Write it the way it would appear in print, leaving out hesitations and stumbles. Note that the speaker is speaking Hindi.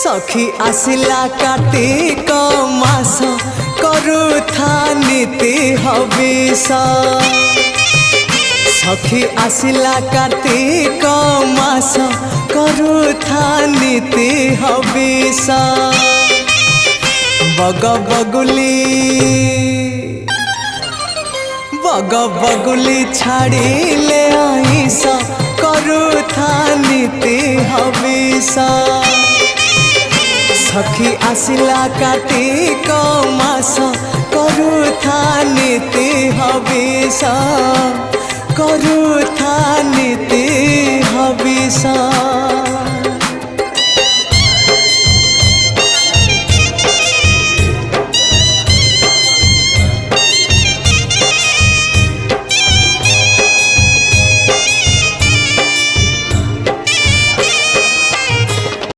सखी आसिला कार्तिक मास करुथा नीति हविष सखी आसिला कार्तिक मास करुथा नीति हविष बग बगुली छाड़िले आईस करुथा नीति हविष सखी आसिला कार्तिक मास करुथा नीति हविष करुथा नीति हविष।